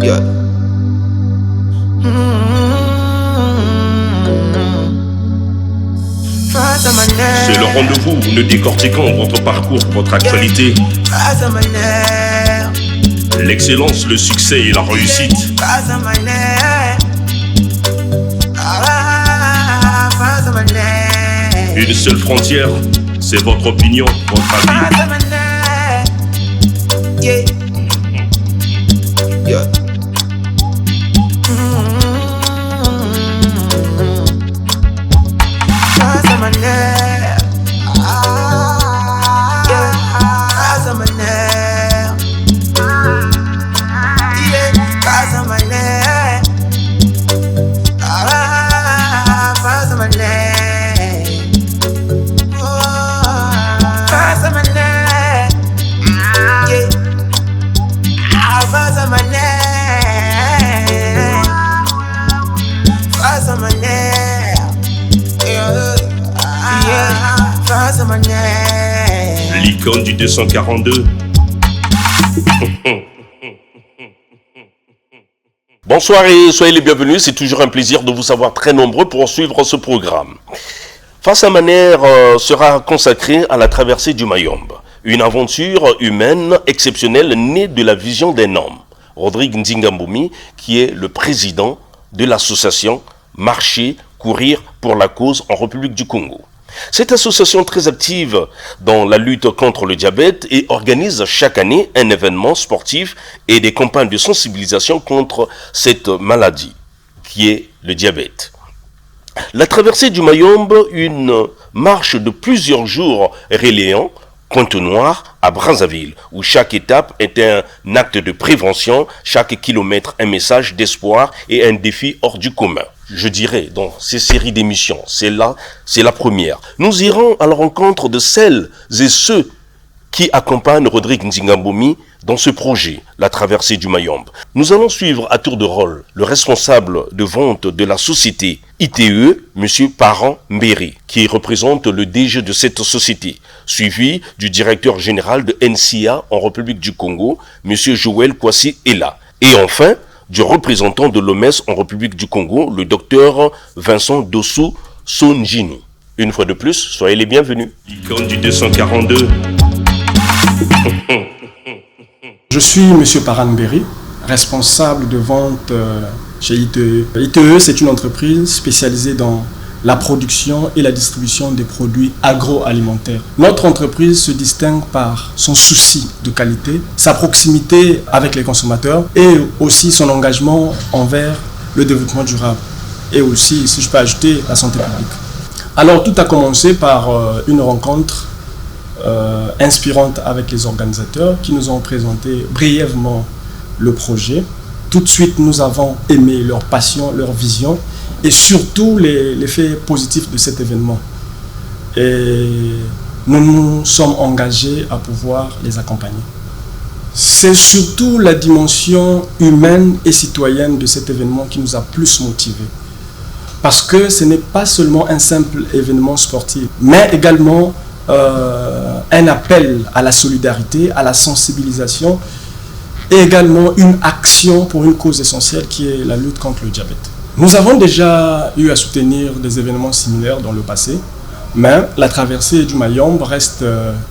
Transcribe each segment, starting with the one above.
Yeah. C'est le rendez-vous où nous décortiquons votre parcours, votre actualité. L'excellence, le succès et la réussite. Une seule frontière, c'est votre opinion, votre avis. Yeah. Yeah. L'icône du 242. Bonsoir et soyez les bienvenus, c'est toujours un plaisir de vous savoir très nombreux pour suivre ce programme. Face à Maner sera consacré à la traversée du Mayombe, une aventure humaine exceptionnelle née de la vision d'un homme, Rodrigue Nzingamboumi, qui est le président de l'association Marcher, Courir pour la cause en République du Congo. Cette association très active dans la lutte contre le diabète et organise chaque année un événement sportif et des campagnes de sensibilisation contre cette maladie qui est le diabète. La traversée du Mayombe, une marche de plusieurs jours relayant Pointe-Noire à Brazzaville, où chaque étape est un acte de prévention, chaque kilomètre un message d'espoir et un défi hors du commun. Je dirais, dans ces séries d'émissions, c'est la première. Nous irons à la rencontre de celles et ceux qui accompagnent Rodrigue Nzingamboumi dans ce projet, la traversée du Mayombe. Nous allons suivre à tour de rôle le responsable de vente de la société ITE, M. Parent Mbéry, qui représente le DG de cette société, suivi du directeur général de NCA en République du Congo, M. Joël Kwasi Ela. Et enfin, du représentant de l'OMS en République du Congo, le docteur Vincent Dossou Sonjini. Une fois de plus, soyez les bienvenus. Icône du 242. Je suis M. Parent Mbéry, responsable de vente chez ITE. ITE, c'est une entreprise spécialisée dans la production et la distribution des produits agroalimentaires. Notre entreprise se distingue par son souci de qualité, sa proximité avec les consommateurs et aussi son engagement envers le développement durable. Et aussi, si je peux ajouter, la santé publique. Alors, tout a commencé par une rencontre inspirante avec les organisateurs qui nous ont présenté brièvement le projet. Tout de suite, nous avons aimé leur passion, leur vision et surtout l'effet positif de cet événement. Et nous nous sommes engagés à pouvoir les accompagner. C'est surtout la dimension humaine et citoyenne de cet événement qui nous a plus motivés. Parce que ce n'est pas seulement un simple événement sportif, mais également un appel à la solidarité, à la sensibilisation et également une action pour une cause essentielle qui est la lutte contre le diabète. Nous avons déjà eu à soutenir des événements similaires dans le passé, mais la traversée du Mayombe reste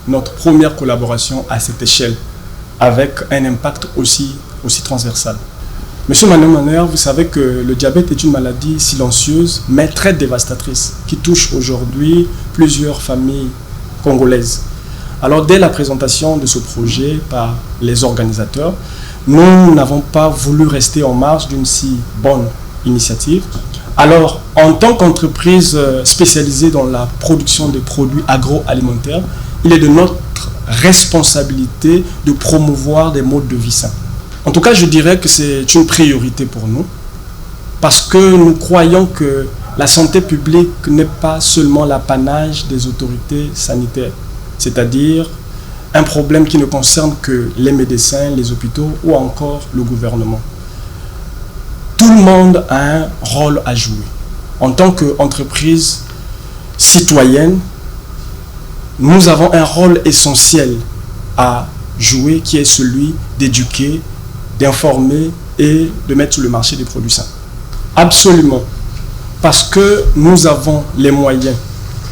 notre première collaboration à cette échelle, avec un impact aussi transversal. Monsieur Maner, vous savez que le diabète est une maladie silencieuse, mais très dévastatrice, qui touche aujourd'hui plusieurs familles congolaises. Alors, dès la présentation de ce projet par les organisateurs, nous n'avons pas voulu rester en marge d'une si bonne initiative. Alors, en tant qu'entreprise spécialisée dans la production des produits agroalimentaires, il est de notre responsabilité de promouvoir des modes de vie sains. En tout cas, je dirais que c'est une priorité pour nous parce que nous croyons que la santé publique n'est pas seulement l'apanage des autorités sanitaires, c'est-à-dire un problème qui ne concerne que les médecins, les hôpitaux ou encore le gouvernement. Tout le monde a un rôle à jouer. En tant qu'entreprise citoyenne, nous avons un rôle essentiel à jouer qui est celui d'éduquer, d'informer et de mettre sur le marché des produits sains. Absolument. Parce que nous avons les moyens,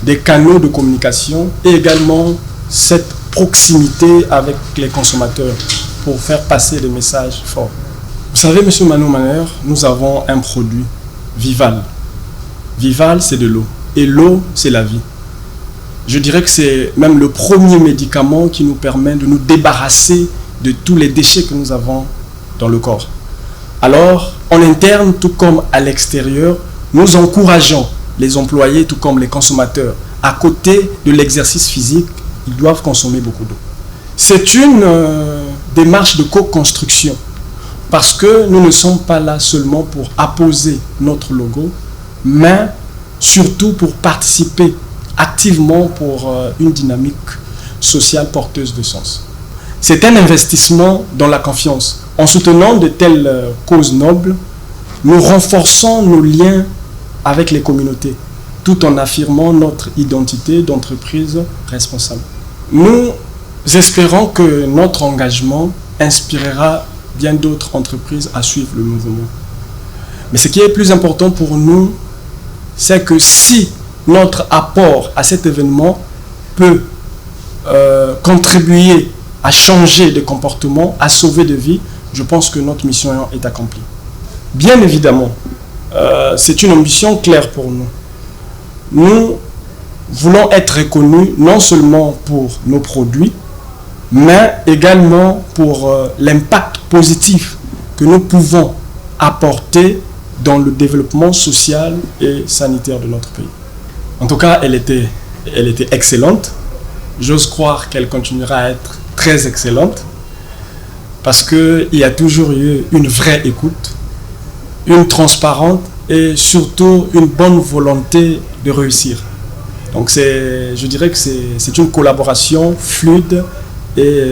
des canaux de communication et également cette proximité avec les consommateurs pour faire passer des messages forts. Vous savez, M. Mano Maner, nous avons un produit, Vival. Vival, c'est de l'eau. Et l'eau, c'est la vie. Je dirais que c'est même le premier médicament qui nous permet de nous débarrasser de tous les déchets que nous avons dans le corps. Alors, en interne, tout comme à l'extérieur, nous encourageons les employés, tout comme les consommateurs. À côté de l'exercice physique, ils doivent consommer beaucoup d'eau. C'est une démarche de co-construction parce que nous ne sommes pas là seulement pour apposer notre logo, mais surtout pour participer activement pour une dynamique sociale porteuse de sens. C'est un investissement dans la confiance. En soutenant de telles causes nobles, nous renforçons nos liens avec les communautés, tout en affirmant notre identité d'entreprise responsable. Nous espérons que notre engagement inspirera bien d'autres entreprises à suivre le mouvement. Mais ce qui est plus important pour nous, c'est que si notre apport à cet événement peut contribuer à changer de comportement, à sauver des vies, je pense que notre mission est accomplie. Bien évidemment, c'est une ambition claire pour nous. Nous voulons être reconnus non seulement pour nos produits, mais également pour l'impact positif que nous pouvons apporter dans le développement social et sanitaire de notre pays. En tout cas, elle était excellente. J'ose croire qu'elle continuera à être très excellente parce qu'il y a toujours eu une vraie écoute, une transparente et surtout une bonne volonté de réussir. Donc je dirais que c'est une collaboration fluide et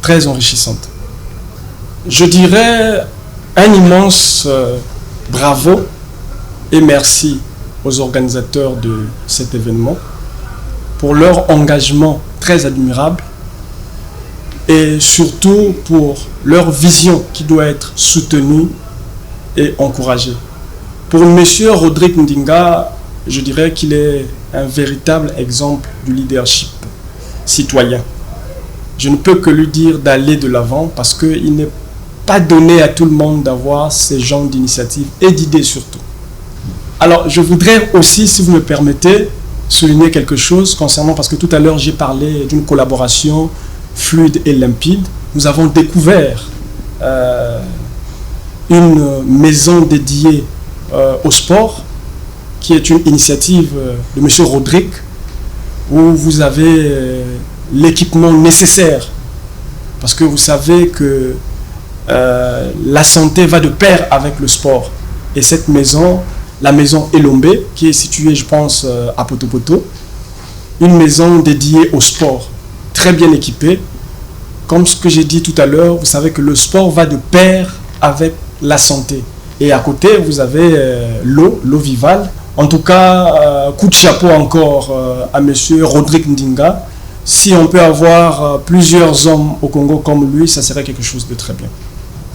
très enrichissante. Je dirais un immense bravo et merci aux organisateurs de cet événement pour leur engagement très admirable et surtout pour leur vision qui doit être soutenue et encouragée. Pour M. Rodrigue Ndinga, je dirais qu'il est un véritable exemple du leadership citoyen. Je ne peux que lui dire d'aller de l'avant parce qu'il n'est pas donné à tout le monde d'avoir ces genres d'initiatives et d'idées surtout. Alors, je voudrais aussi, si vous me permettez, souligner quelque chose concernant, parce que tout à l'heure j'ai parlé d'une collaboration fluide et limpide. Nous avons découvert une maison dédiée au sport, qui est une initiative de M. Rodrigue, où vous avez l'équipement nécessaire. Parce que vous savez que la santé va de pair avec le sport. Et cette maison, la maison Elombe, qui est située, je pense, à Poto-Poto, une maison dédiée au sport, très bien équipée. Comme ce que j'ai dit tout à l'heure, vous savez que le sport va de pair avec la santé. Et à côté, vous avez l'eau Vival. En tout cas, coup de chapeau encore à M. Rodrigue Ndinga. Si on peut avoir plusieurs hommes au Congo comme lui, ça serait quelque chose de très bien.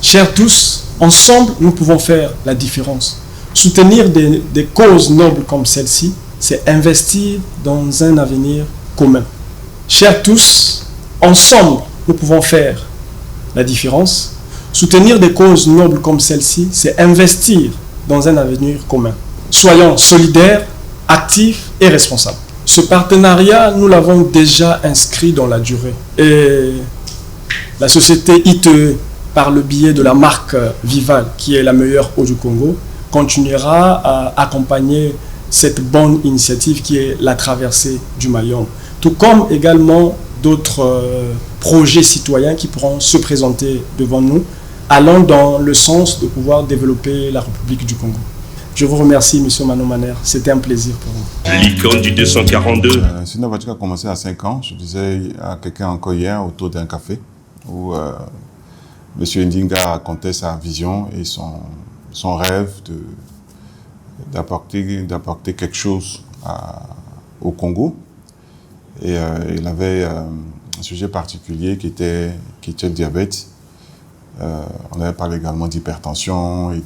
Chers tous, ensemble, nous pouvons faire la différence. Soutenir des causes nobles comme celle-ci, c'est investir dans un avenir commun. Chers tous, ensemble, nous pouvons faire la différence. Soutenir des causes nobles comme celle-ci, c'est investir dans un avenir commun. Soyons solidaires, actifs et responsables. Ce partenariat, nous l'avons déjà inscrit dans la durée. Et la société ITE, par le biais de la marque Vival, qui est la meilleure eau du Congo, continuera à accompagner cette bonne initiative qui est la traversée du Mayombe. Tout comme également d'autres projets citoyens qui pourront se présenter devant nous, allant dans le sens de pouvoir développer la République du Congo. Je vous remercie, M. Mano Maner. C'était un plaisir pour vous. L'icône du 242. Cette aventure a commencé à 5 ans. Je disais à quelqu'un encore hier autour d'un café où M. Ndinga racontait sa vision et son rêve d'apporter quelque chose au Congo. Et il avait un sujet particulier qui était le diabète. On avait parlé également d'hypertension et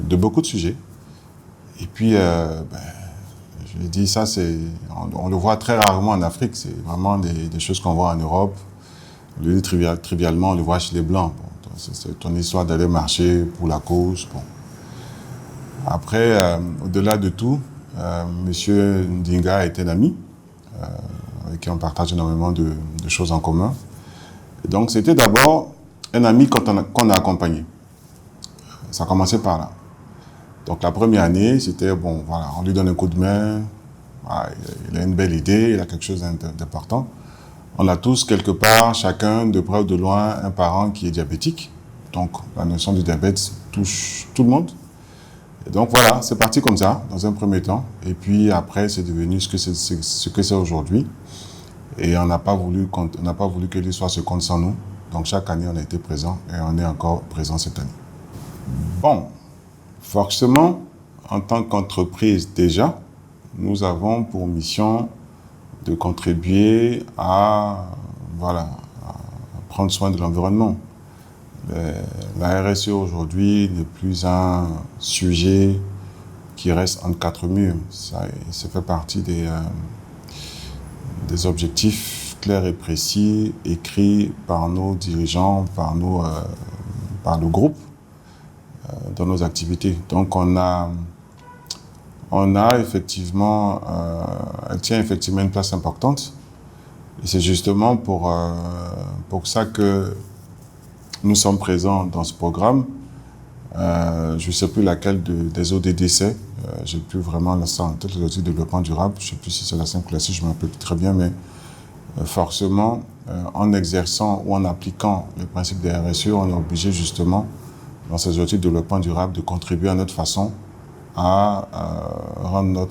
de beaucoup de sujets. Et puis, je l'ai dit, ça, on le voit très rarement en Afrique. C'est vraiment des choses qu'on voit en Europe. On le dit trivialement, on le voit chez les Blancs. Bon, c'est ton histoire d'aller marcher pour la cause. Bon. Après, au-delà de tout, M. Ndinga est un ami avec qui on partage énormément de choses en commun. Et donc, c'était d'abord un ami qu'on a accompagné. Ça a commencé par là. Donc, la première année, c'était, bon, voilà, on lui donne un coup de main. Voilà, il a une belle idée, il a quelque chose d'important. On a tous, quelque part, chacun, de près ou de loin, un parent qui est diabétique. Donc, la notion du diabète touche tout le monde. Et donc, voilà, c'est parti comme ça, dans un premier temps. Et puis, après, c'est devenu ce que c'est aujourd'hui. Et on n'a pas voulu que l'histoire se compte sans nous. Donc, chaque année, on a été présent et on est encore présent cette année. Bon, forcément, en tant qu'entreprise, déjà, nous avons pour mission de contribuer à prendre soin de l'environnement. La RSE aujourd'hui n'est plus un sujet qui reste entre quatre murs. Ça fait partie des objectifs clairs et précis écrits par nos dirigeants, par le groupe dans nos activités. Donc on a effectivement, elle tient effectivement une place importante. Et c'est justement pour ça que nous sommes présents dans ce programme. Je ne sais plus laquelle des ODD j'ai plus vraiment l'instant en tête, les objectifs de développement durable. Je ne sais plus si c'est la 5 ou la 6, je ne me rappelle plus très bien, mais forcément, en exerçant ou en appliquant les principes des RSE, on est obligé justement, dans ces objectifs de développement durable, de contribuer à notre façon à rendre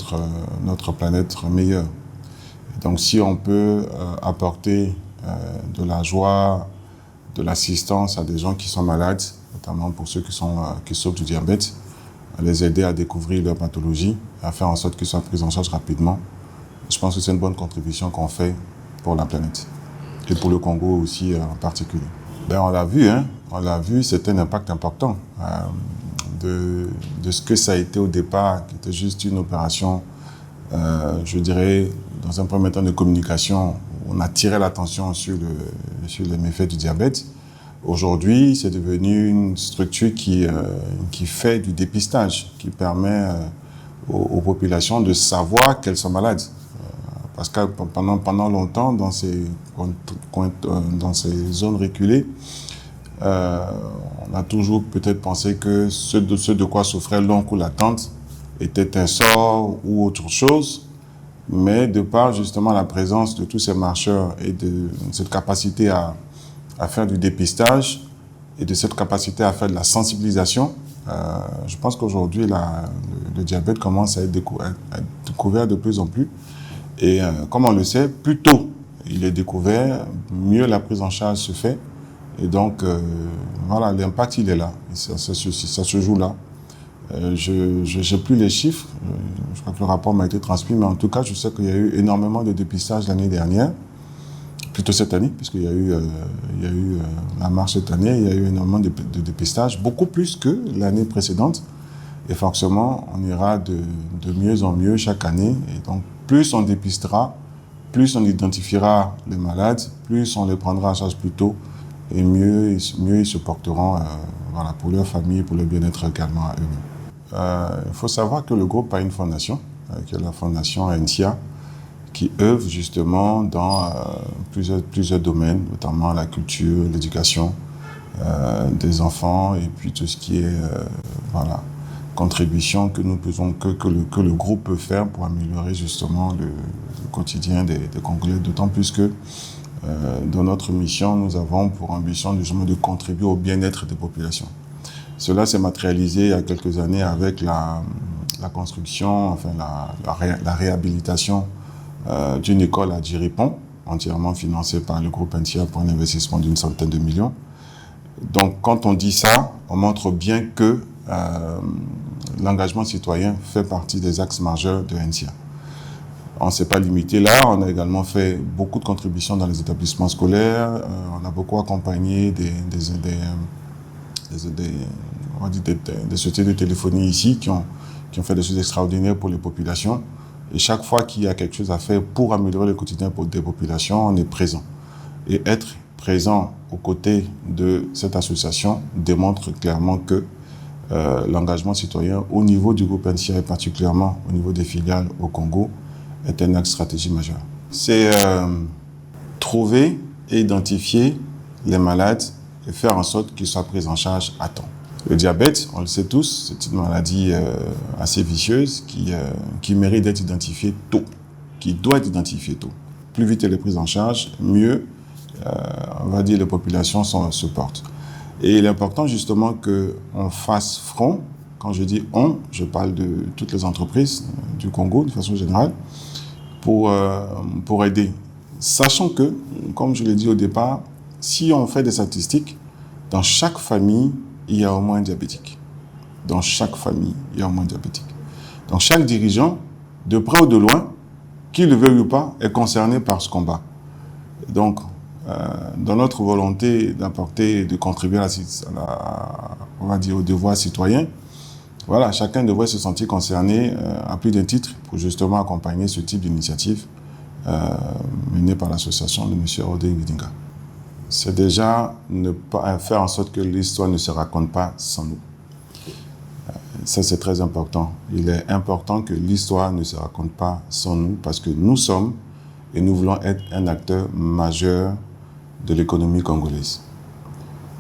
notre planète meilleure. Et donc, si on peut apporter de la joie, de l'assistance à des gens qui sont malades, notamment pour ceux qui souffrent du diabète, à les aider à découvrir leur pathologie, à faire en sorte qu'ils soient pris en charge rapidement, je pense que c'est une bonne contribution qu'on fait pour la planète. Et pour le Congo aussi en particulier. On l'a vu, c'est un impact important de ce que ça a été au départ, qui était juste une opération, je dirais, dans un premier temps de communication. On a tiré l'attention sur les méfaits du diabète. Aujourd'hui, c'est devenu une structure qui fait du dépistage, qui permet aux populations de savoir qu'elles sont malades. Parce que pendant longtemps, dans ces zones reculées, on a toujours peut-être pensé que ce de quoi souffrait l'oncle ou la tante était un sort ou autre chose. Mais de par justement la présence de tous ces marcheurs et de cette capacité à faire du dépistage et de cette capacité à faire de la sensibilisation, je pense qu'aujourd'hui, le diabète commence à être découvert de plus en plus. Et comme on le sait, plus tôt il est découvert, mieux la prise en charge se fait. Et donc, voilà, l'impact, il est là. Et ça se joue là. Je n'ai plus les chiffres. Je crois que le rapport m'a été transmis, mais en tout cas, je sais qu'il y a eu énormément de dépistage l'année dernière, plutôt cette année, puisqu'il y a eu la marche cette année, il y a eu énormément de dépistage, beaucoup plus que l'année précédente. Et forcément, on ira de mieux en mieux chaque année. Et donc, plus on dépistera, plus on identifiera les malades, plus on les prendra en charge plus tôt, et mieux ils se porteront pour leur famille, pour le bien-être également à eux-mêmes. Il faut savoir que le groupe a une fondation, qui est la fondation NCIA, qui œuvre justement dans plusieurs domaines, notamment la culture, l'éducation des enfants, et puis tout ce qui est contribution que nous faisons, que le groupe peut faire pour améliorer justement le quotidien des Congolais, d'autant plus que dans notre mission, nous avons pour ambition justement de contribuer au bien-être des populations. Cela s'est matérialisé il y a quelques années avec la construction, la réhabilitation d'une école à Djiripon, entièrement financée par le groupe NCIA pour un investissement d'une centaine de millions. Donc quand on dit ça, on montre bien que l'engagement citoyen fait partie des axes majeurs de NCIA. On ne s'est pas limité là, on a également fait beaucoup de contributions dans les établissements scolaires, on a beaucoup accompagné des sociétés de téléphonie ici qui ont fait des choses extraordinaires pour les populations. Et chaque fois qu'il y a quelque chose à faire pour améliorer le quotidien des populations, on est présent. Et être présent aux côtés de cette association démontre clairement que l'engagement citoyen au niveau du groupe NCA et particulièrement au niveau des filiales au Congo est un axe stratégique majeur. C'est trouver et identifier les malades et faire en sorte qu'ils soient pris en charge à temps. Le diabète, on le sait tous, c'est une maladie assez vicieuse qui mérite d'être identifiée tôt, qui doit être identifiée tôt. Plus vite elle est prise en charge, mieux, on va dire, les populations se portent. Et il est important justement qu'on fasse front. Quand je dis on, je parle de toutes les entreprises du Congo de façon générale, pour aider. Sachant que, comme je l'ai dit au départ, si on fait des statistiques, dans chaque famille, il y a au moins un diabétique. Dans chaque famille, il y a au moins un diabétique. Donc chaque dirigeant, de près ou de loin, qu'il le veuille ou pas, est concerné par ce combat. Donc, dans notre volonté d'apporter, de contribuer on va dire, au devoir citoyen, voilà, chacun devrait se sentir concerné à plus d'un titre pour justement accompagner ce type d'initiative menée par l'association de M. Rodé Ngidinga. C'est déjà ne pas faire en sorte que l'histoire ne se raconte pas sans nous. Ça, c'est très important. Il est important que l'histoire ne se raconte pas sans nous parce que nous sommes et nous voulons être un acteur majeur de l'économie congolaise.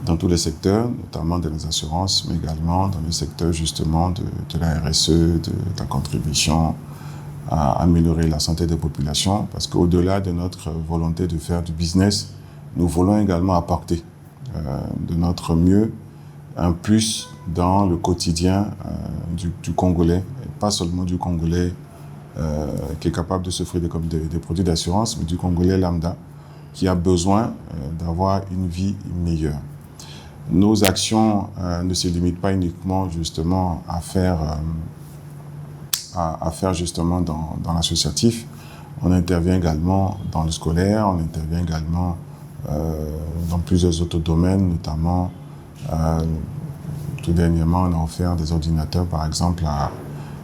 Dans tous les secteurs, notamment dans les assurances, mais également dans le secteur justement de la RSE, de la contribution à améliorer la santé des populations, parce qu'au-delà de notre volonté de faire du business, nous voulons également apporter de notre mieux un plus dans le quotidien du Congolais, et pas seulement du Congolais qui est capable de s'offrir des produits d'assurance, mais du Congolais lambda qui a besoin d'avoir une vie meilleure. Nos actions ne se limitent pas uniquement justement à faire justement dans l'associatif. On intervient également dans le scolaire, on intervient également dans plusieurs autres domaines, notamment tout dernièrement on a offert des ordinateurs par exemple à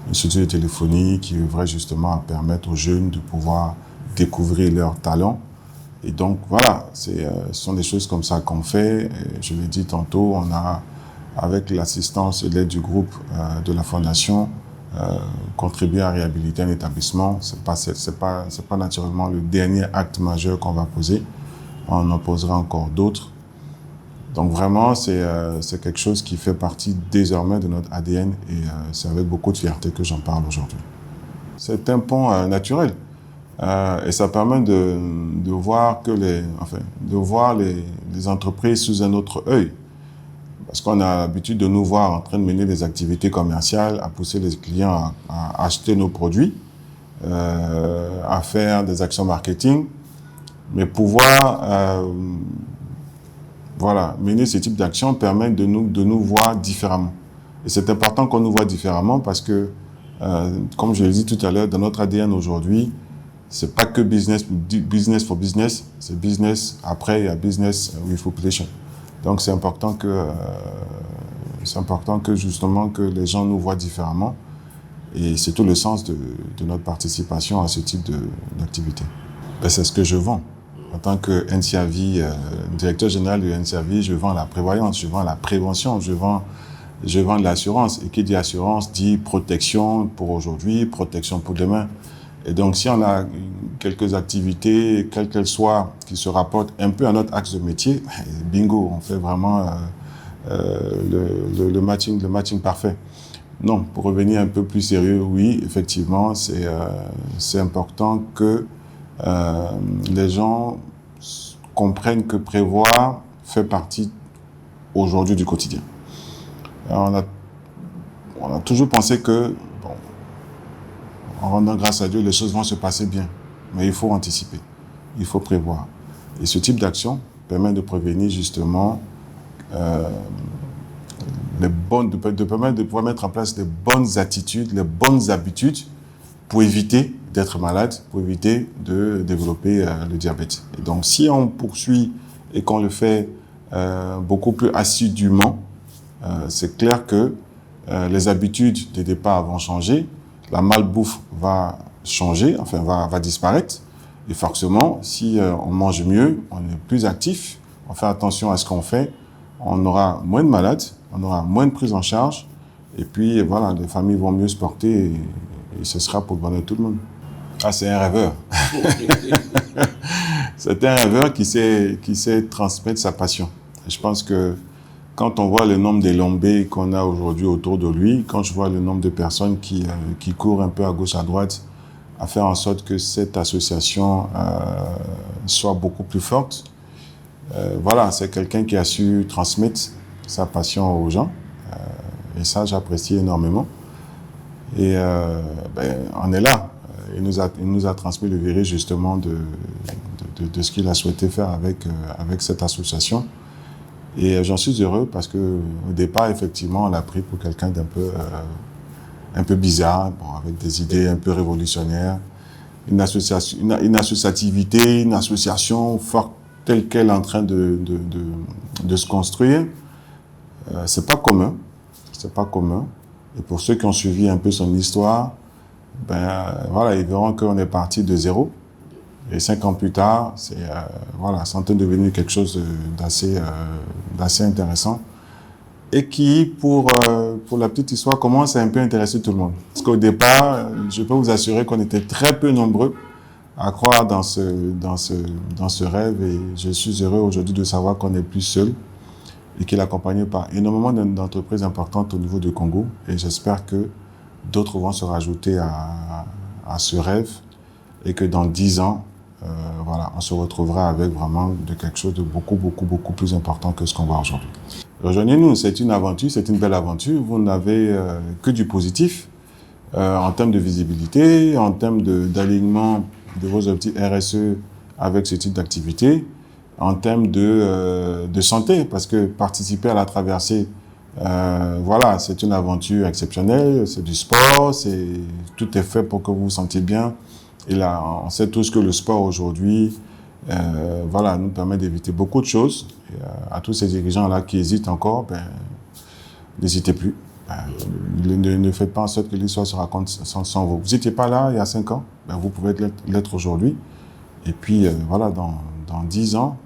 une société de téléphonie qui œuvrait justement à permettre aux jeunes de pouvoir découvrir leurs talents. Et donc voilà, ce sont des choses comme ça qu'on fait. Et je l'ai dit tantôt, on a, avec l'assistance et l'aide du groupe de la Fondation, contribué à réhabiliter un établissement. C'est pas naturellement le dernier acte majeur qu'on va poser. On en posera encore d'autres. Donc vraiment, c'est quelque chose qui fait partie désormais de notre ADN et c'est avec beaucoup de fierté que j'en parle aujourd'hui. C'est un pont naturel. Et ça permet de voir les entreprises sous un autre œil. Parce qu'on a l'habitude de nous voir en train de mener des activités commerciales, à pousser les clients à acheter nos produits, à faire des actions marketing, mais pouvoir mener ce type d'action permet de nous voir différemment. Et c'est important qu'on nous voit différemment parce que, comme je l'ai dit tout à l'heure, dans notre ADN aujourd'hui, c'est pas que business for business, c'est business après, il y a business with population. Donc c'est important que justement que les gens nous voient différemment et c'est tout le sens de notre participation à ce type d'activité. Ben, c'est ce que je vends. En tant que NCAV, directeur général de NCAV, je vends la prévoyance, je vends la prévention, je vends de l'assurance. Et qui dit assurance dit protection pour aujourd'hui, protection pour demain. Et donc, si on a quelques activités, quelles qu'elles soient, qui se rapportent un peu à notre axe de métier, bingo, on fait vraiment le matching parfait. Non, pour revenir un peu plus sérieux, oui, effectivement, c'est important que les gens comprennent que prévoir fait partie aujourd'hui du quotidien. Alors, on a toujours pensé que en rendant grâce à Dieu, les choses vont se passer bien. Mais il faut anticiper, il faut prévoir. Et ce type d'action permet de prévenir justement, de permettre de pouvoir mettre en place les bonnes attitudes, les bonnes habitudes pour éviter d'être malade, pour éviter de développer le diabète. Et donc, si on poursuit et qu'on le fait beaucoup plus assidûment, c'est clair que les habitudes de départ vont changer, la malbouffe va changer, enfin va disparaître. Et forcément, si on mange mieux, on est plus actif, on fait attention à ce qu'on fait, on aura moins de malades, on aura moins de prise en charge. Et puis voilà, les familles vont mieux se porter et ce sera pour le bonheur de tout le monde. Ah, c'est un rêveur. C'est un rêveur qui sait transmettre sa passion. Et je pense que quand on voit le nombre de lombés qu'on a aujourd'hui autour de lui, quand je vois le nombre de personnes qui courent un peu à gauche, à droite, à faire en sorte que cette association soit beaucoup plus forte, voilà, c'est quelqu'un qui a su transmettre sa passion aux gens. Et ça, j'apprécie énormément. Et on est là. Il nous a transmis le virus justement de ce qu'il a souhaité faire avec cette association. Et j'en suis heureux parce qu'au départ, effectivement, on l'a pris pour quelqu'un un peu bizarre, bon, avec des idées un peu révolutionnaires. Une associativité, une association forte telle qu'elle est en train de se construire. C'est pas commun. C'est pas commun. Et pour ceux qui ont suivi un peu son histoire, voilà, ils verront qu'on est parti de zéro. Et 5 ans plus tard, c'est en train de devenir quelque chose d'assez intéressant. Et qui, pour la petite histoire, commence à un peu intéresser tout le monde. Parce qu'au départ, je peux vous assurer qu'on était très peu nombreux à croire dans ce rêve. Et je suis heureux aujourd'hui de savoir qu'on n'est plus seul et qu'il est accompagné par énormément d'entreprises importantes au niveau du Congo. Et j'espère que d'autres vont se rajouter à ce rêve et que dans 10 ans, on se retrouvera avec vraiment quelque chose de beaucoup, beaucoup, beaucoup plus important que ce qu'on voit aujourd'hui. Rejoignez-nous, c'est une aventure, c'est une belle aventure. Vous n'avez que du positif en termes de visibilité, en termes d'alignement de vos objectifs RSE avec ce type d'activité, en termes de santé, parce que participer à la traversée, c'est une aventure exceptionnelle, c'est du sport, tout est fait pour que vous vous sentiez bien. Et là, on sait tous que le sport aujourd'hui, nous permet d'éviter beaucoup de choses. Et, à tous ces dirigeants-là qui hésitent encore, n'hésitez plus. Ne faites pas en sorte que l'histoire se raconte sans vous. Vous n'étiez pas là il y a 5 ans, vous pouvez l'être aujourd'hui. Et puis, dans 10 ans,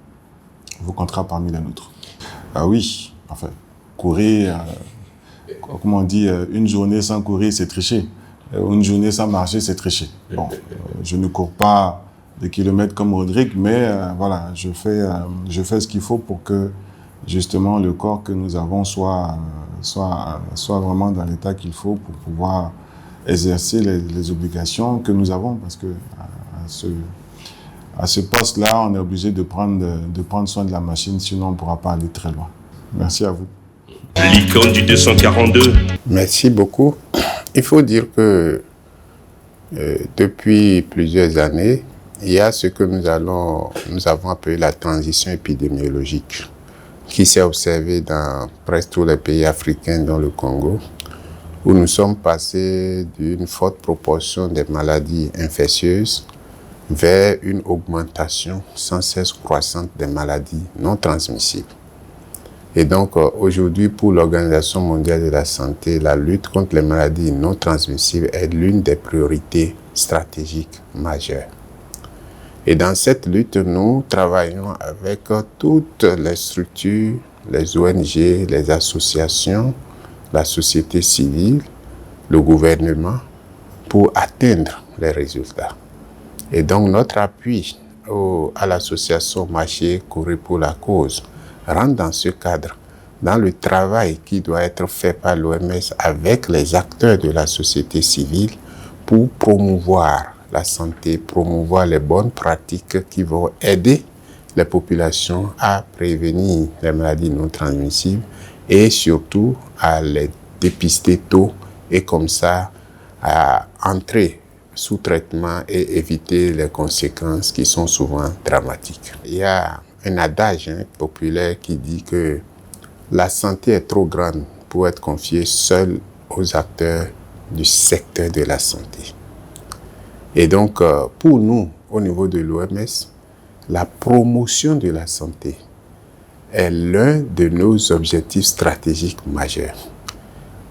vous compterez parmi les nôtres. Oui, enfin, courir, comment on dit, une journée sans courir, c'est tricher. Une journée sans marcher, c'est tricher. Bon, je ne cours pas des kilomètres comme Rodrigue, mais je fais ce qu'il faut pour que justement le corps que nous avons soit vraiment dans l'état qu'il faut pour pouvoir exercer les obligations que nous avons, parce que à ce poste-là, on est obligé de prendre soin de la machine, sinon on ne pourra pas aller très loin. Merci à vous. L'icône du 242. Merci beaucoup. Il faut dire que depuis plusieurs années, il y a ce que nous avons appelé la transition épidémiologique, qui s'est observée dans presque tous les pays africains, dont le Congo, où nous sommes passés d'une forte proportion des maladies infectieuses vers une augmentation sans cesse croissante des maladies non transmissibles. Et donc, aujourd'hui, pour l'Organisation mondiale de la santé, la lutte contre les maladies non transmissibles est l'une des priorités stratégiques majeures. Et dans cette lutte, nous travaillons avec toutes les structures, les ONG, les associations, la société civile, le gouvernement, pour atteindre les résultats. Et donc, notre appui à l'association Marcher, Courir pour la cause rentre dans ce cadre, dans le travail qui doit être fait par l'OMS avec les acteurs de la société civile pour promouvoir la santé, promouvoir les bonnes pratiques qui vont aider les populations à prévenir les maladies non transmissibles et surtout à les dépister tôt et comme ça à entrer sous traitement et éviter les conséquences qui sont souvent dramatiques. Il y a un adage populaire qui dit que la santé est trop grande pour être confiée seule aux acteurs du secteur de la santé. Et donc, pour nous, au niveau de l'OMS, la promotion de la santé est l'un de nos objectifs stratégiques majeurs.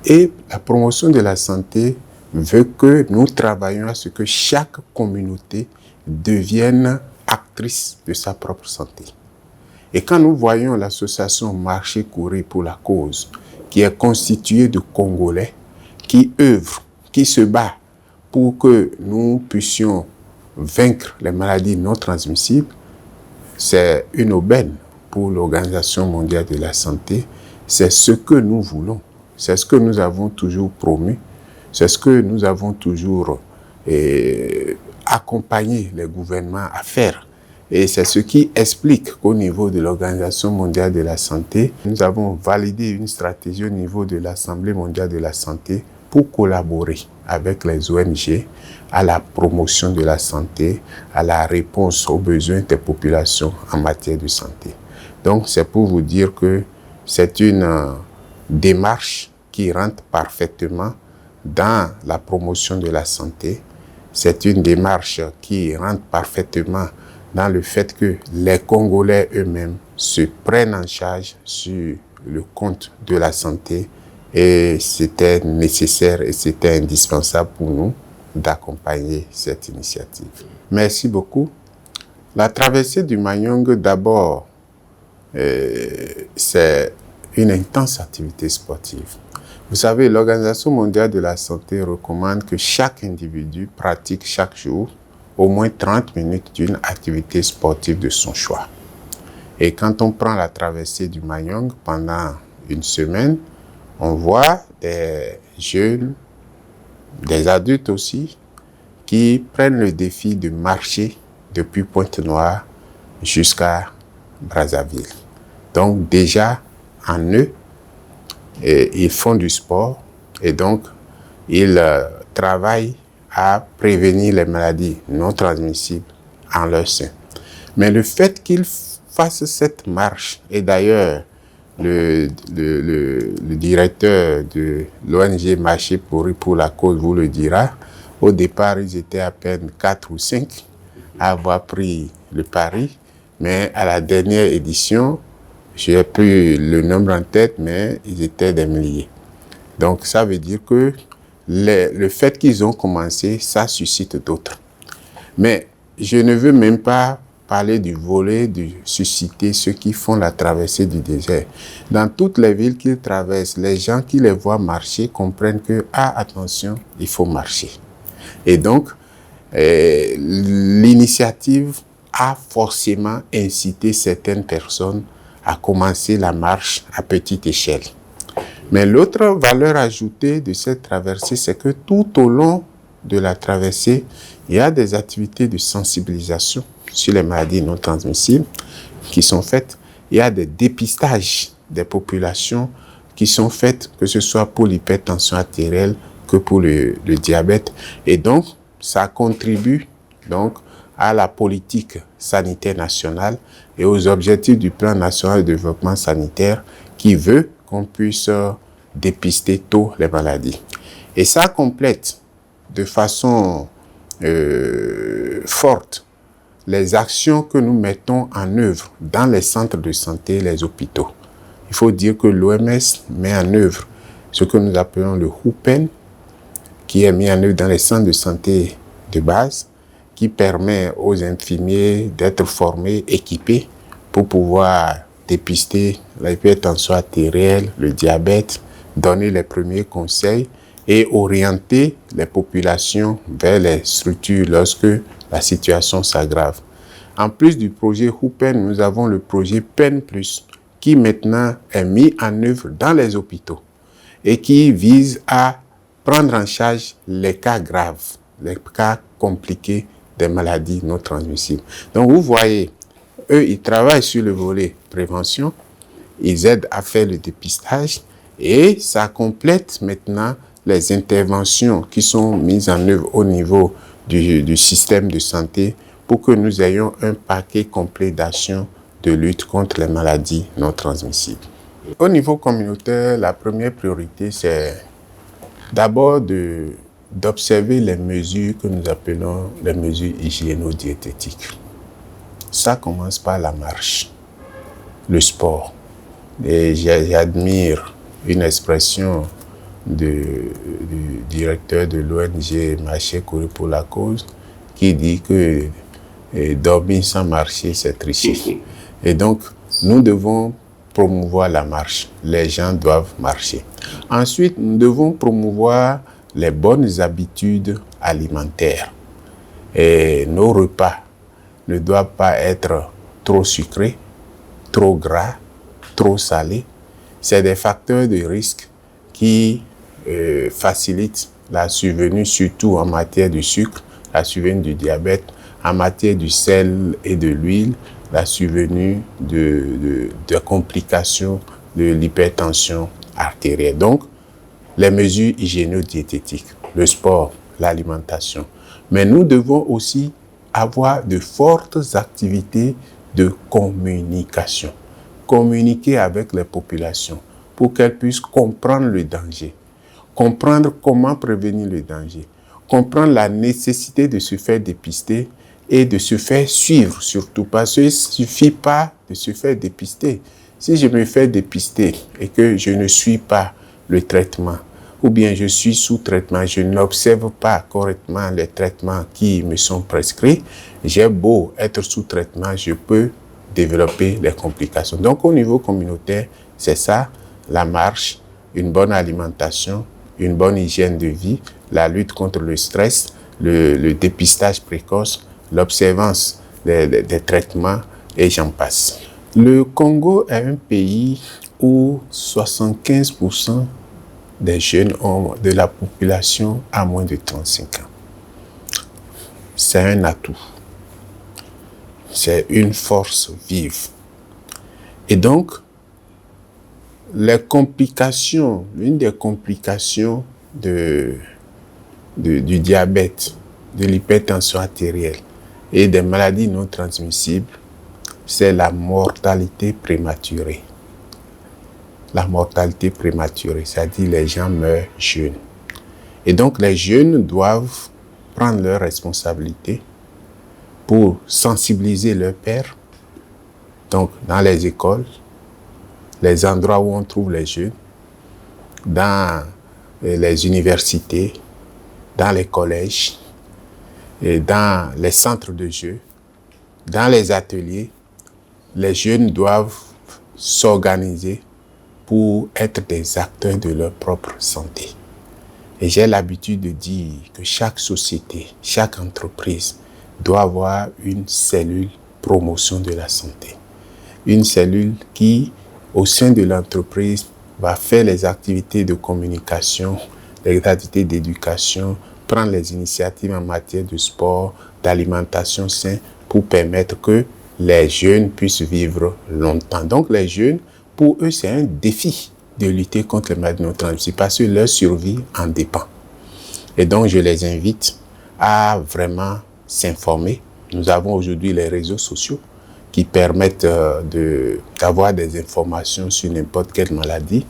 Et la promotion de la santé veut que nous travaillions à ce que chaque communauté devienne actrice de sa propre santé. Et quand nous voyons l'association Marcher Courir pour la cause, qui est constituée de Congolais, qui œuvrent, qui se bat pour que nous puissions vaincre les maladies non transmissibles, c'est une aubaine pour l'Organisation mondiale de la santé. C'est ce que nous voulons. C'est ce que nous avons toujours promu. C'est ce que nous avons toujours accompagné les gouvernements à faire. Et c'est ce qui explique qu'au niveau de l'Organisation mondiale de la santé, nous avons validé une stratégie au niveau de l'Assemblée mondiale de la santé pour collaborer avec les ONG à la promotion de la santé, à la réponse aux besoins des populations en matière de santé. Donc, c'est pour vous dire que c'est une démarche qui rentre parfaitement dans la promotion de la santé. C'est une démarche qui rentre parfaitement dans le fait que les Congolais eux-mêmes se prennent en charge sur le compte de la santé. Et c'était nécessaire et c'était indispensable pour nous d'accompagner cette initiative. Merci beaucoup. La traversée du Manyong, d'abord, c'est une intense activité sportive. Vous savez, l'Organisation mondiale de la santé recommande que chaque individu pratique chaque jour au moins 30 minutes d'une activité sportive de son choix. Et quand on prend la traversée du Manyong pendant une semaine, on voit des jeunes, des adultes aussi, qui prennent le défi de marcher depuis Pointe-Noire jusqu'à Brazzaville. Donc déjà, en eux, ils font du sport et donc ils travaillent à prévenir les maladies non transmissibles en leur sein. Mais le fait qu'ils fassent cette marche, et d'ailleurs, le directeur de l'ONG Marcher pour la cause vous le dira, au départ, ils étaient à peine 4 ou 5 à avoir pris le pari, mais à la dernière édition, je n'ai plus le nombre en tête, mais ils étaient des milliers. Donc ça veut dire que le fait qu'ils ont commencé, ça suscite d'autres. Mais je ne veux même pas parler du volet de susciter ceux qui font la traversée du désert. Dans toutes les villes qu'ils traversent, les gens qui les voient marcher comprennent que, attention, il faut marcher. Et donc, l'initiative a forcément incité certaines personnes à commencer la marche à petite échelle. Mais l'autre valeur ajoutée de cette traversée, c'est que tout au long de la traversée, il y a des activités de sensibilisation sur les maladies non transmissibles qui sont faites. Il y a des dépistages des populations qui sont faites, que ce soit pour l'hypertension artérielle que pour le diabète. Et donc, ça contribue donc à la politique sanitaire nationale et aux objectifs du plan national de développement sanitaire qui veut qu'on puisse dépister tôt les maladies. Et ça complète de façon forte les actions que nous mettons en œuvre dans les centres de santé et les hôpitaux. Il faut dire que l'OMS met en œuvre ce que nous appelons le HUPEN, qui est mis en œuvre dans les centres de santé de base, qui permet aux infirmiers d'être formés, équipés pour pouvoir dépister l'hypertension artérielle, le diabète, donner les premiers conseils et orienter les populations vers les structures lorsque la situation s'aggrave. En plus du projet HUPEN, nous avons le projet PEN+, qui maintenant est mis en œuvre dans les hôpitaux et qui vise à prendre en charge les cas graves, les cas compliqués des maladies non transmissibles. Donc vous voyez, eux, ils travaillent sur le volet prévention, ils aident à faire le dépistage et ça complète maintenant les interventions qui sont mises en œuvre au niveau du système de santé pour que nous ayons un paquet complet d'actions de lutte contre les maladies non transmissibles. Au niveau communautaire, la première priorité, c'est d'abord de d'observer les mesures que nous appelons les mesures hygiéno-diététiques. Ça commence par la marche, le sport. Et j'admire une expression du directeur de l'ONG Marcher, courir pour la cause, qui dit que dormir sans marcher, c'est tricher. Et donc, nous devons promouvoir la marche. Les gens doivent marcher. Ensuite, nous devons promouvoir les bonnes habitudes alimentaires. Et nos repas ne doivent pas être trop sucrés, trop gras, trop salés. C'est des facteurs de risque qui facilitent la survenue, surtout en matière de sucre, la survenue du diabète, en matière du sel et de l'huile, la survenue de complications de l'hypertension artérielle. Donc, les mesures hygiéno-diététiques, le sport, l'alimentation. Mais nous devons aussi avoir de fortes activités de communication. Communiquer avec les populations pour qu'elles puissent comprendre le danger, comprendre comment prévenir le danger, comprendre la nécessité de se faire dépister et de se faire suivre surtout, parce qu'il ne suffit pas de se faire dépister. Si je me fais dépister et que je ne suis pas le traitement, ou bien je suis sous traitement, je n'observe pas correctement les traitements qui me sont prescrits, j'ai beau être sous traitement, je peux développer des complications. Donc au niveau communautaire, c'est ça, la marche, une bonne alimentation, une bonne hygiène de vie, la lutte contre le stress, le dépistage précoce, l'observance des traitements et j'en passe. Le Congo est un pays où 75% des jeunes hommes de la population a moins de 35 ans. C'est un atout. C'est une force vive. Et donc, les complications, l'une des complications du diabète, de l'hypertension artérielle et des maladies non transmissibles, c'est la mortalité prématurée. La mortalité prématurée, c'est-à-dire les gens meurent jeunes. Et donc les jeunes doivent prendre leurs responsabilités pour sensibiliser leurs pairs, donc dans les écoles, les endroits où on trouve les jeunes, dans les universités, dans les collèges, et dans les centres de jeux, dans les ateliers. Les jeunes doivent s'organiser pour être des acteurs de leur propre santé. Et j'ai l'habitude de dire que chaque société, chaque entreprise doit avoir une cellule promotion de la santé. Une cellule qui, au sein de l'entreprise, va faire les activités de communication, les activités d'éducation, prendre les initiatives en matière de sport, d'alimentation saine pour permettre que les jeunes puissent vivre longtemps. Donc les jeunes, pour eux, c'est un défi de lutter contre les maladies non transmissibles parce que leur survie en dépend. Et donc je les invite à vraiment s'informer. Nous avons aujourd'hui les réseaux sociaux qui permettent d'avoir des informations sur n'importe quelle maladie.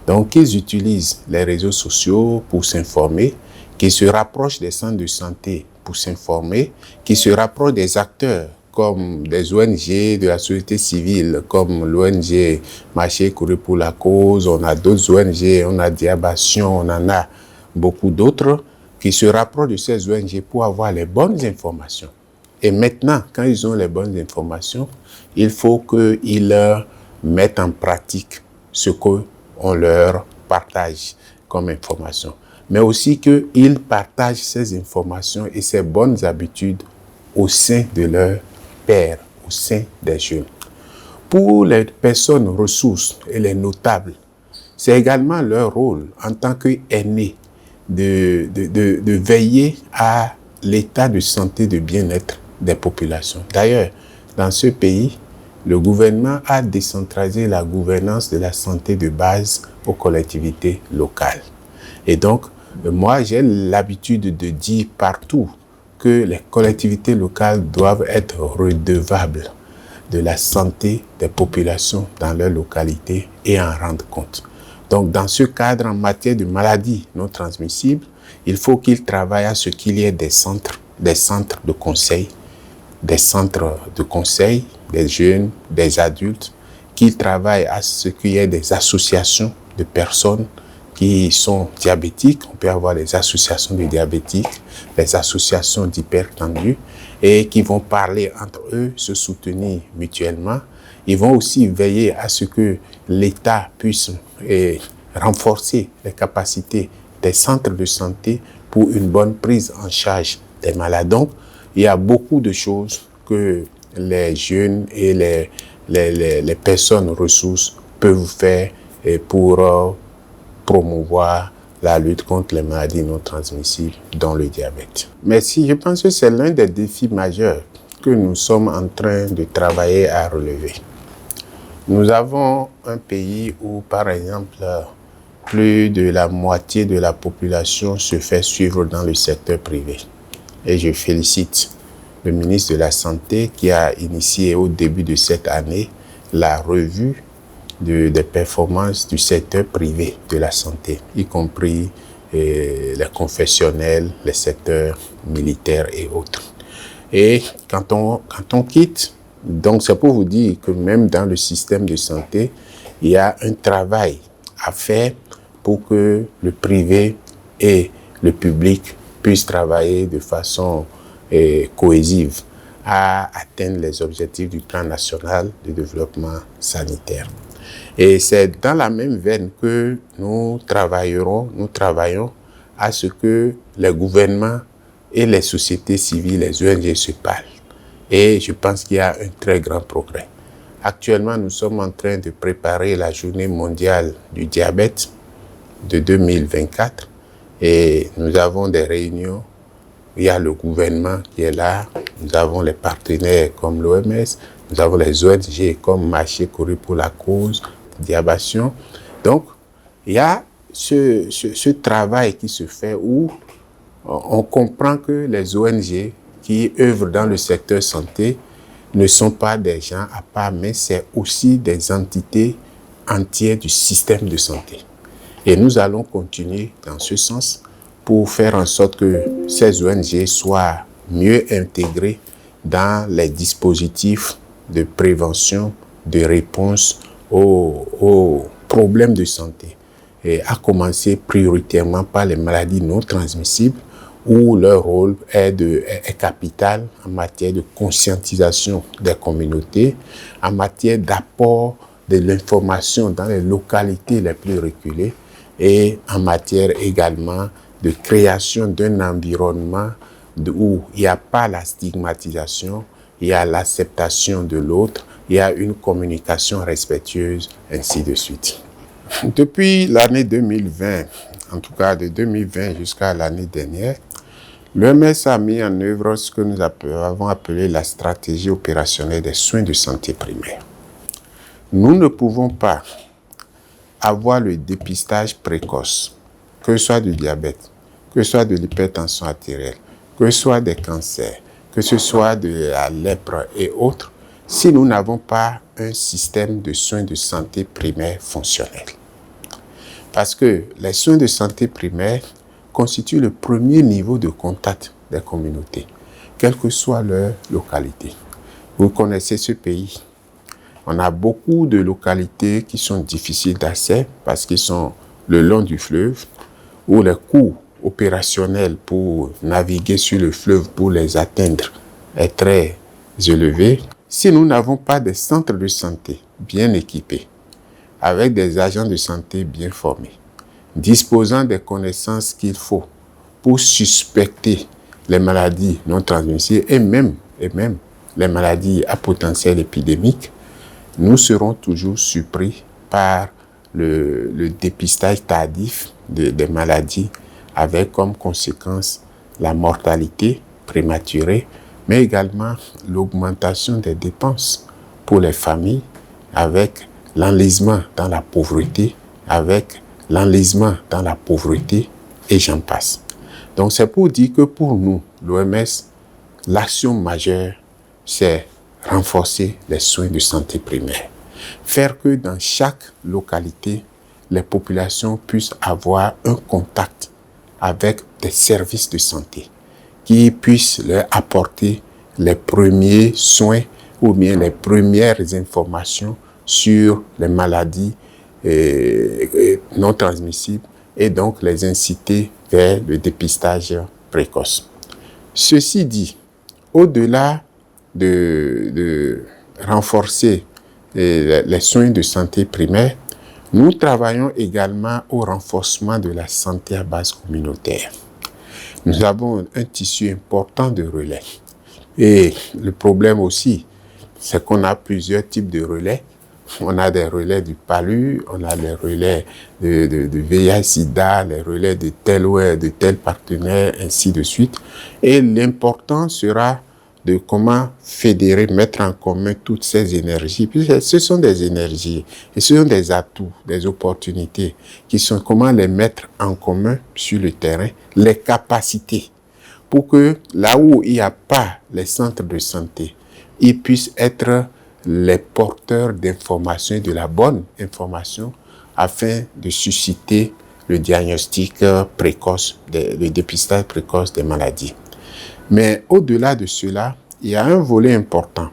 Donc ils utilisent les réseaux sociaux pour s'informer, qui se rapprochent des centres de santé pour s'informer, qui se rapprochent des acteurs comme des ONG, de la société civile, comme l'ONG Marcher, courir pour la cause, on a d'autres ONG, on a Diabation, on en a beaucoup d'autres, qui se rapprochent de ces ONG pour avoir les bonnes informations. Et maintenant, quand ils ont les bonnes informations, il faut qu'ils mettent en pratique ce qu'on leur partage comme information. Mais aussi qu'ils partagent ces informations et ces bonnes habitudes au sein de leurs pairs, au sein des jeunes. Pour les personnes ressources et les notables, c'est également leur rôle en tant qu'aînés de veiller à l'état de santé, de bien-être des populations. D'ailleurs, dans ce pays, le gouvernement a décentralisé la gouvernance de la santé de base aux collectivités locales. Et donc, moi, j'ai l'habitude de dire partout que les collectivités locales doivent être redevables de la santé des populations dans leur localité et en rendre compte. Donc, dans ce cadre, en matière de maladies non transmissibles, il faut qu'il travaille à ce qu'il y ait des centres de conseil, des jeunes, des adultes, qu'il travaille à ce qu'il y ait des associations de personnes qui sont diabétiques. On peut avoir des associations de diabétiques, des associations d'hypertendus, et qui vont parler entre eux, se soutenir mutuellement. Ils vont aussi veiller à ce que l'État puisse renforcer les capacités des centres de santé pour une bonne prise en charge des malades. Donc, il y a beaucoup de choses que les jeunes et les personnes ressources peuvent faire pour promouvoir la lutte contre les maladies non transmissibles, dont le diabète. Mais si je pense que c'est l'un des défis majeurs que nous sommes en train de travailler à relever. Nous avons un pays où, par exemple, plus de la moitié de la population se fait suivre dans le secteur privé. Et je félicite le ministre de la Santé qui a initié au début de cette année la revue des performances du secteur privé de la santé, y compris les confessionnels, les secteurs militaires et autres. Et quand on quitte, donc c'est pour vous dire que même dans le système de santé, il y a un travail à faire pour que le privé et le public puissent travailler de façon cohésive à atteindre les objectifs du plan national de développement sanitaire. Et c'est dans la même veine que nous travaillons à ce que les gouvernements et les sociétés civiles, les ONG se parlent. Et je pense qu'il y a un très grand progrès. Actuellement, nous sommes en train de préparer la journée mondiale du diabète de 2024 et nous avons des réunions. Il y a le gouvernement qui est là, nous avons les partenaires comme l'OMS, nous avons les ONG comme Marché couru pour la cause, Diabation. Donc, il y a ce travail qui se fait où on comprend que les ONG qui œuvrent dans le secteur santé ne sont pas des gens à part, mais c'est aussi des entités entières du système de santé. Et nous allons continuer dans ce sens pour faire en sorte que ces ONG soient mieux intégrées dans les dispositifs de prévention, de réponse aux problèmes de santé. Et à commencer prioritairement par les maladies non transmissibles, où leur rôle est capital en matière de conscientisation des communautés, en matière d'apport de l'information dans les localités les plus reculées et en matière également de création d'un environnement où il n'y a pas la stigmatisation, il y a l'acceptation de l'autre, il y a une communication respectueuse, ainsi de suite. Depuis l'année 2020, en tout cas de 2020 jusqu'à l'année dernière, l'OMS a mis en œuvre ce que nous avons appelé la stratégie opérationnelle des soins de santé primaire. Nous ne pouvons pas avoir le dépistage précoce, que ce soit du diabète, que ce soit de l'hypertension artérielle, que ce soit des cancers, que ce soit de la lèpre et autres, si nous n'avons pas un système de soins de santé primaire fonctionnel. Parce que les soins de santé primaire constituent le premier niveau de contact des communautés, quelle que soit leur localité. Vous connaissez ce pays. On a beaucoup de localités qui sont difficiles d'accès parce qu'ils sont le long du fleuve, où les coûts opérationnels pour naviguer sur le fleuve pour les atteindre est très élevé. Si nous n'avons pas des centres de santé bien équipés, avec des agents de santé bien formés, disposant des connaissances qu'il faut pour suspecter les maladies non transmissibles et même les maladies à potentiel épidémique, nous serons toujours surpris par le dépistage tardif des maladies avec comme conséquence la mortalité prématurée, mais également l'augmentation des dépenses pour les familles avec l'enlisement dans la pauvreté, et j'en passe. Donc c'est pour dire que pour nous, l'OMS, l'action majeure, c'est renforcer les soins de santé primaire. Faire que dans chaque localité, les populations puissent avoir un contact avec des services de santé qui puissent leur apporter les premiers soins ou bien les premières informations sur les maladies non transmissibles et donc les inciter vers le dépistage précoce. Ceci dit, au-delà de renforcer les soins de santé primaire, nous travaillons également au renforcement de la santé à base communautaire. Nous avons un tissu important de relais. Et le problème aussi, c'est qu'on a plusieurs types de relais. On a des relais du PALU, on a des relais de VIH-Sida, les relais de tel ou de tel partenaire, ainsi de suite. Et l'important sera de comment fédérer, mettre en commun toutes ces énergies. Puis ce sont des énergies et ce sont des atouts, des opportunités qui sont comment les mettre en commun sur le terrain, les capacités pour que là où il n'y a pas les centres de santé, ils puissent être les porteurs d'informations et de la bonne information afin de susciter le diagnostic précoce, le dépistage précoce des maladies. Mais au-delà de cela, il y a un volet important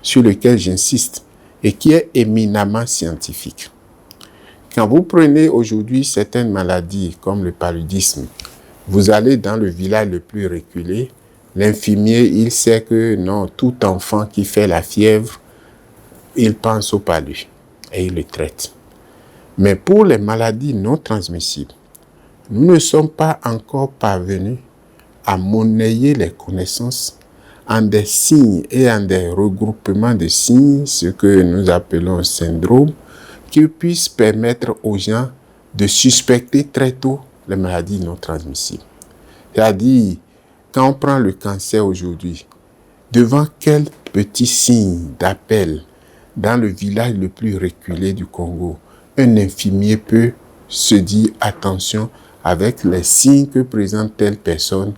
sur lequel j'insiste et qui est éminemment scientifique. Quand vous prenez aujourd'hui certaines maladies comme le paludisme, vous allez dans le village le plus reculé, l'infirmier, il sait que non, tout enfant qui fait la fièvre, il pense au palu et il le traite. Mais pour les maladies non transmissibles, nous ne sommes pas encore parvenus à monnayer les connaissances en des signes et en des regroupements de signes, ce que nous appelons syndrome, qui puissent permettre aux gens de suspecter très tôt les maladies non transmissibles. C'est-à-dire, quand on prend le cancer aujourd'hui, devant quel petit signe d'appel dans le village le plus reculé du Congo, un infirmier peut se dire attention, avec les signes que présente telle personne,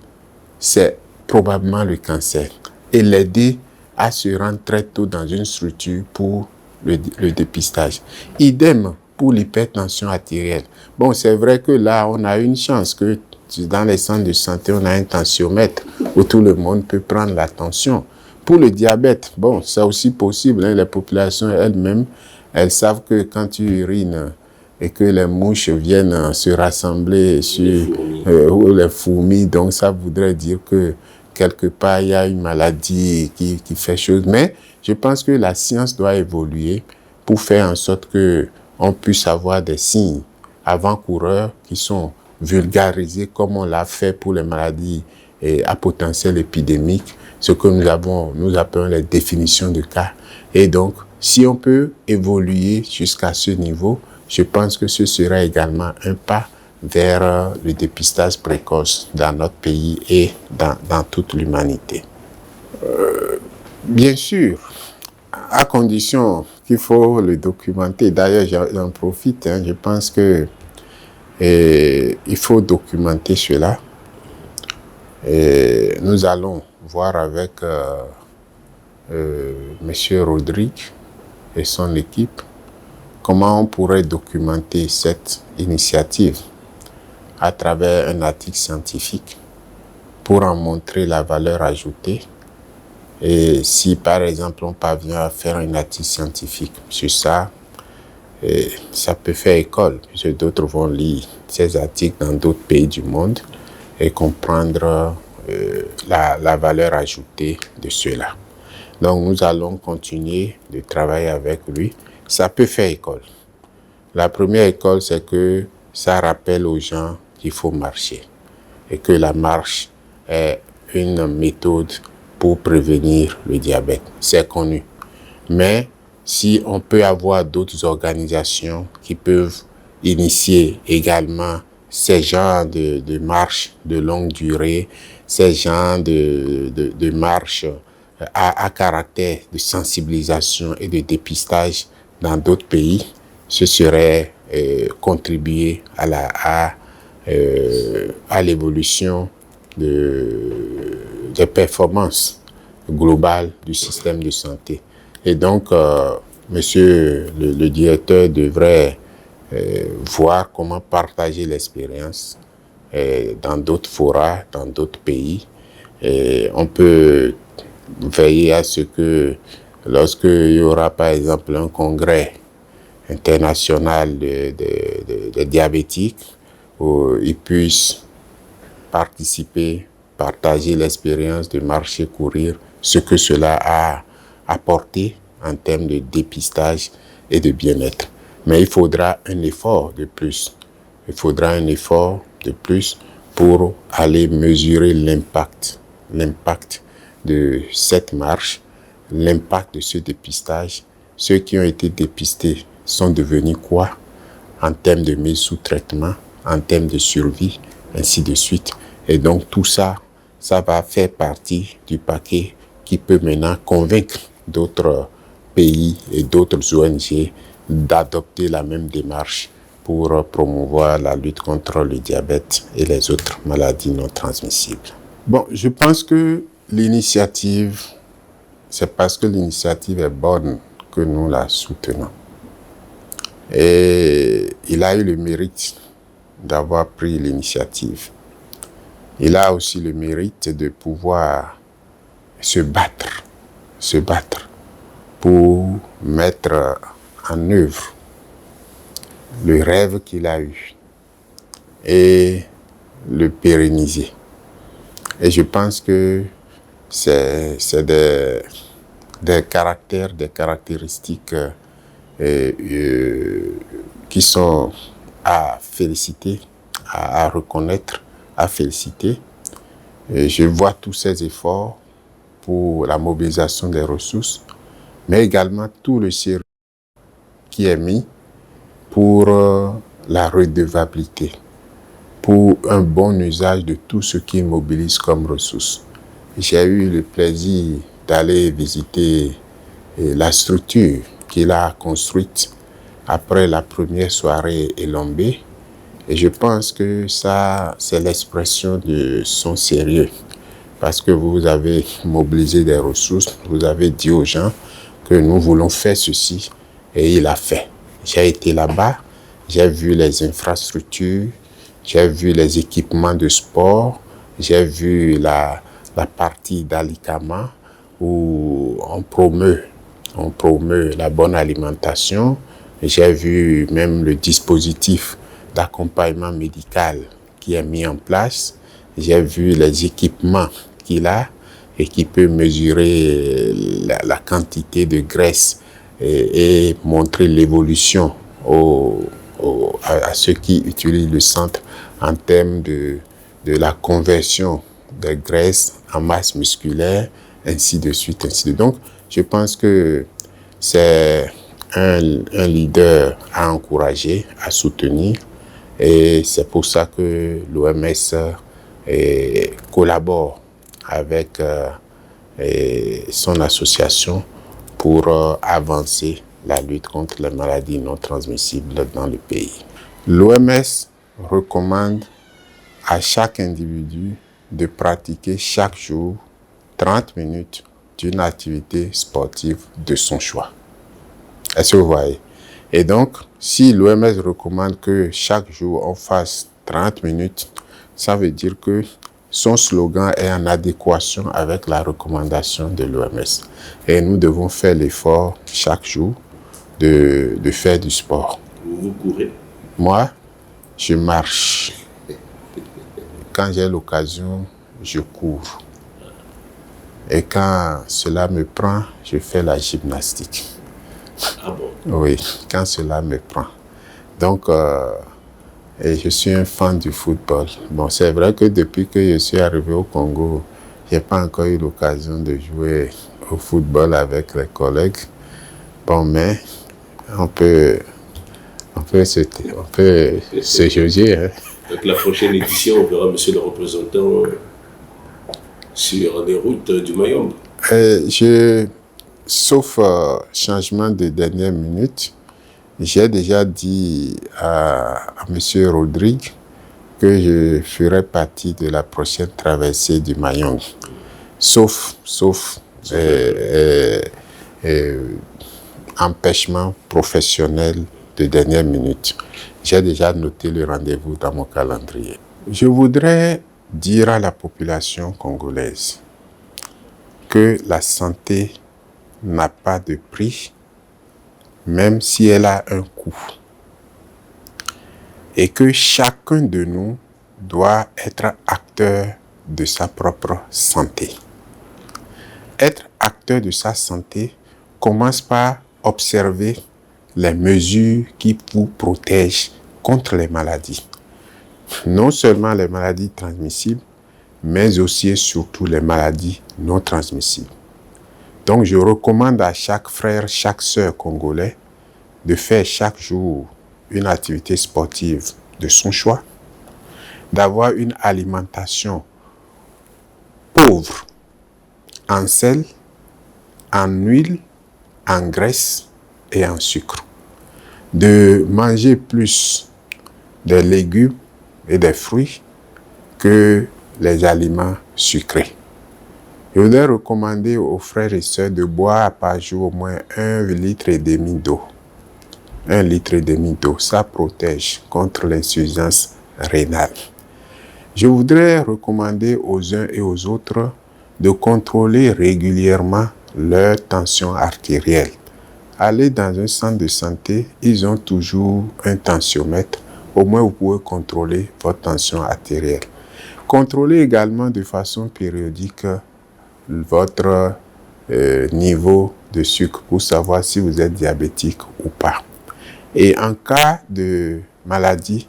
c'est probablement le cancer. Et l'aider à se rendre très tôt dans une structure pour le dépistage. Idem pour l'hypertension artérielle. Bon, c'est vrai que là, on a une chance que dans les centres de santé, on a un tensiomètre où tout le monde peut prendre la tension. Pour le diabète, bon, c'est aussi possible. Hein, les populations elles-mêmes, elles savent que quand tu urines et que les mouches viennent se rassembler sur ou les fourmis, donc ça voudrait dire que quelque part, il y a une maladie qui fait chose. Mais je pense que la science doit évoluer pour faire en sorte qu'on puisse avoir des signes avant-coureurs qui sont vulgarisés comme on l'a fait pour les maladies à potentiel épidémique, ce que nous appelons les définitions de cas. Et donc, si on peut évoluer jusqu'à ce niveau, je pense que ce sera également un pas vers le dépistage précoce dans notre pays et dans toute l'humanité. Bien sûr, à condition qu'il faut le documenter. D'ailleurs, j'en profite, je pense que il faut documenter cela. Et nous allons voir avec M. Rodrigue et son équipe comment on pourrait documenter cette initiative à travers un article scientifique pour en montrer la valeur ajoutée. Et si, par exemple, on parvient à faire un article scientifique sur ça, ça peut faire école, puisque d'autres vont lire ces articles dans d'autres pays du monde et comprendre la valeur ajoutée de cela. Donc, nous allons continuer de travailler avec lui. Ça peut faire école. La première école, c'est que ça rappelle aux gens qu'il faut marcher et que la marche est une méthode pour prévenir le diabète. C'est connu. Mais si on peut avoir d'autres organisations qui peuvent initier également ces genres de marches de longue durée, ces genres de marches à caractère de sensibilisation et de dépistage dans d'autres pays, ce serait contribuer à l'évolution des performances globales du système de santé. Et donc, monsieur le directeur devrait voir comment partager l'expérience dans d'autres forats, dans d'autres pays. Et on peut veiller à ce que lorsqu'il y aura par exemple un congrès international de diabétiques, où ils puissent participer, partager l'expérience de marcher, courir, ce que cela a apporté en termes de dépistage et de bien-être. Mais il faudra un effort de plus. Il faudra un effort de plus pour aller mesurer l'impact de cette marche, l'impact de ce dépistage. Ceux qui ont été dépistés sont devenus quoi en termes de mise sous traitement, en termes de survie, ainsi de suite. Et donc tout ça, ça va faire partie du paquet qui peut maintenant convaincre d'autres pays et d'autres ONG d'adopter la même démarche pour promouvoir la lutte contre le diabète et les autres maladies non transmissibles. Bon, je pense que l'initiative, c'est parce que l'initiative est bonne que nous la soutenons. Et il a eu le mérite d'avoir pris l'initiative. Il a aussi le mérite de pouvoir se battre pour mettre en œuvre le rêve qu'il a eu et le pérenniser. Et je pense que c'est des caractéristiques qui sont à féliciter, à reconnaître, à féliciter. Et je vois tous ces efforts pour la mobilisation des ressources, mais également tout le sérieux qui est mis pour la redevabilité, pour un bon usage de tout ce qu'il mobilise comme ressources. J'ai eu le plaisir d'aller visiter la qu'il a construite après la première soirée Elombé. Et je pense que ça, c'est l'expression de son sérieux. Parce que vous avez mobilisé des ressources, vous avez dit aux gens que nous voulons faire ceci, et il a fait. J'ai été là-bas, j'ai vu les infrastructures, j'ai vu les équipements de sport, j'ai vu la partie d'Alikama où on promeut la bonne alimentation. J'ai vu même le dispositif d'accompagnement médical qui est mis en place. J'ai vu les équipements qu'il a et qui peut mesurer la quantité de graisse et montrer l'évolution à ceux qui utilisent le centre en termes de la conversion des graisses en masse musculaire, ainsi de suite, ainsi de suite. Donc, je pense que c'est un leader à encourager, à soutenir, et c'est pour ça que l'OMS collabore avec son association pour avancer la lutte contre les maladies non transmissibles dans le pays. L'OMS recommande à chaque individu de pratiquer chaque jour 30 minutes d'une activité sportive de son choix. Est-ce que vous voyez? Et donc, si l'OMS recommande que chaque jour on fasse 30 minutes, ça veut dire que son slogan est en adéquation avec la recommandation de l'OMS. Et nous devons faire l'effort chaque jour de faire du sport. Vous courez? Moi, je marche. Quand j'ai l'occasion, je cours. Et quand cela me prend, je fais la gymnastique. Ah bon? Oui, quand cela me prend. Donc, et je suis un fan du football. Bon, c'est vrai que depuis que je suis arrivé au Congo, je n'ai pas encore eu l'occasion de jouer au football avec les collègues. Bon, mais on peut se juger. Hein. Donc la prochaine édition, on verra monsieur le représentant sur les routes du Mayombe. Sauf changement de dernière minute, j'ai déjà dit à M. Rodrigue que je ferai partie de la prochaine traversée du Mayombe. Sauf empêchement professionnel de dernière minute. J'ai déjà noté le rendez-vous dans mon calendrier. Je voudrais dire à la population congolaise que la santé n'a pas de prix, même si elle a un coût. Et que chacun de nous doit être acteur de sa propre santé. Être acteur de sa santé commence par observer les mesures qui vous protègent contre les maladies. Non seulement les maladies transmissibles, mais aussi et surtout les maladies non transmissibles. Donc je recommande à chaque frère, chaque sœur congolais de faire chaque jour une activité sportive de son choix, d'avoir une alimentation pauvre en sel, en huile, en graisse et en sucre, de manger plus des légumes et des fruits que les aliments sucrés. Je voudrais recommander aux frères et sœurs de boire par jour au moins 1,5 litre d'eau. 1,5 litre d'eau, ça protège contre l'insuffisance rénale. Je voudrais recommander aux uns et aux autres de contrôler régulièrement leur tension artérielle. Allez dans un centre de santé, ils ont toujours un tensiomètre. Au moins, vous pouvez contrôler votre tension artérielle. Contrôlez également de façon périodique votre niveau de sucre pour savoir si vous êtes diabétique ou pas. Et en cas de maladie,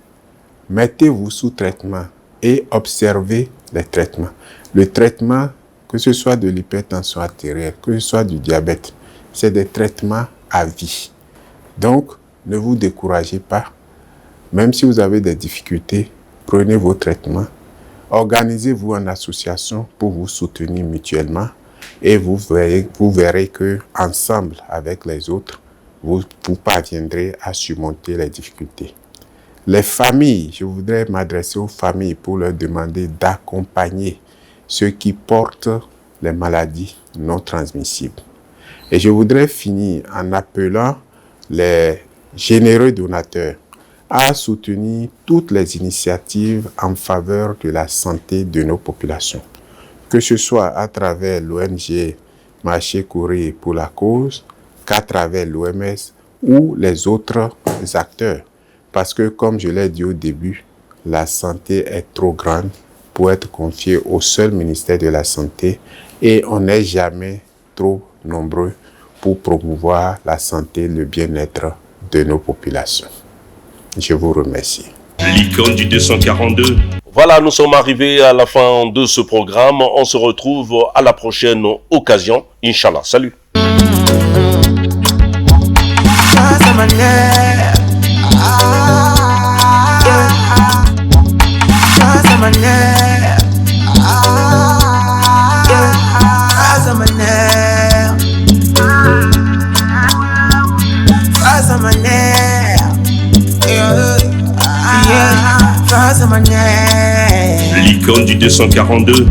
mettez-vous sous traitement et observez les traitements. Le traitement, que ce soit de l'hypertension artérielle, que ce soit du diabète, c'est des traitements à vie. Donc, ne vous découragez pas. Même si vous avez des difficultés, prenez vos traitements. Organisez-vous en association pour vous soutenir mutuellement et vous verrez que ensemble avec les autres, vous parviendrez à surmonter les difficultés. Les familles, je voudrais m'adresser aux familles pour leur demander d'accompagner ceux qui portent les maladies non transmissibles. Et je voudrais finir en appelant les généreux donateurs à soutenir toutes les initiatives en faveur de la santé de nos populations, que ce soit à travers l'ONG Marché Courir pour la cause, qu'à travers l'OMS ou les autres acteurs. Parce que, comme je l'ai dit au début, la santé est trop grande pour être confiée au seul ministère de la Santé et on n'est jamais trop nombreux pour promouvoir la santé, le bien-être de nos populations. Je vous remercie. L'icône du 242. Voilà, nous sommes arrivés à la fin de ce programme. On se retrouve à la prochaine occasion. Inch'Allah. Salut. L'icône du 242.